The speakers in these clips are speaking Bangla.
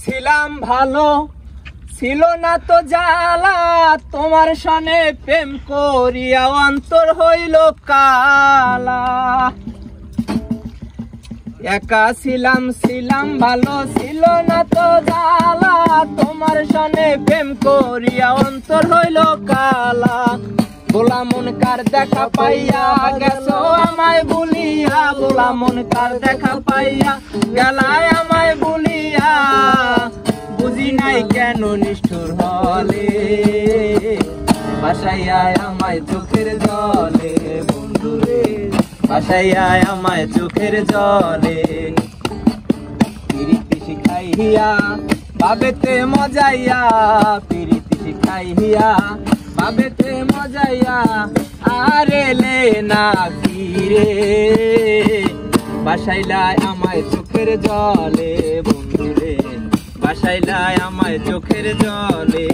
ছিলাম ভালো ছিল না তো জ্বালা তোমার সনে প্রেম করিয়া অন্তর হইল কালা। একা ছিলাম ভালো ছিল না তো জ্বালা তোমার সনে প্রেম করিয়া অন্তর হইল কালা। বোলা মন কার দেখা পাইয়া গেছো আমায় বলিয়া, বোলা মন কার দেখা পাইয়া গেলায় আমায় বলিয়া, বুঝি নাই কেন নিষ্ঠুর হলে ভাসাইয়া আমায় চোখের জলে, বন্ধুরে ভাসাইয়া আমায় চোখের জলে। প্রীতি শিখাইয়া বাবেতে মজাইয়া, প্রীতি শিখাইয়া বাবেতে মজাইয়া আরে লে না ফিরে, বাসাইলায় আমায় চোখের জলে, বন্ধুরে বাসাইলায় আমায় চোখের জলে।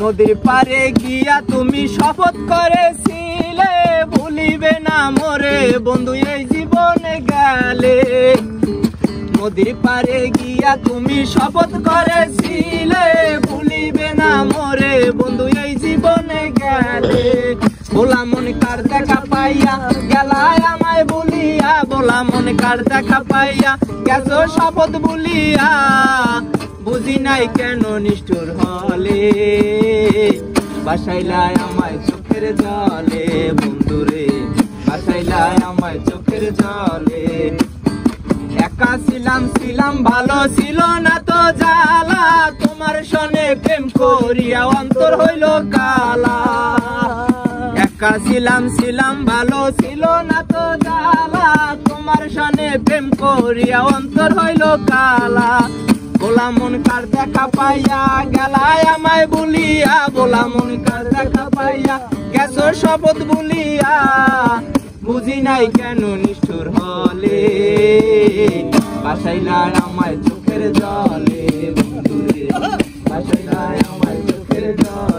নদীর পারে গিয়া তুমি শপথ করেছিলে ভুলিবে না মোরে বন্ধু এই জীবনে গেলে। নদীর পারে গিয়া তুমি শপথ করেছিলে ভুলিবে না মোরে বন্ধু এই জীবনে গেলে। বোলা মন কার দেখা পাইয়া গেলায় আমায় বলিয়া, বোলা মন কার দেখা পাইয়া গেছো শপথ বলিয়া, বুঝি নাই কেন নিষ্ঠুর হলে বাসাইলায় আমায় চোখের জলে, বন্ধুরে বাসাইলায় আমায় চোখের জলে। একা ছিলাম ভালো ছিল না তো জ্বালা তোমার সনে প্রেম করিয়া অন্তর হইল কালা। একা ছিলাম ভালো ছিল না তো জ্বালা তোমার সনে প্রেম করিয়া অন্তর হইল কালা। বোলা মন কার দেখা পাইয়া গেলায় আমায় বলিয়া, বোলা মন কার দেখা পাইয়া গেছো শপথ বলিয়া, বুঝি নাই কেন নিষ্ঠুর হলে বাসাইলায় আমায় চোখের জলে, বন্ধুরে বাসাইলায় আমায় চোখের জলে।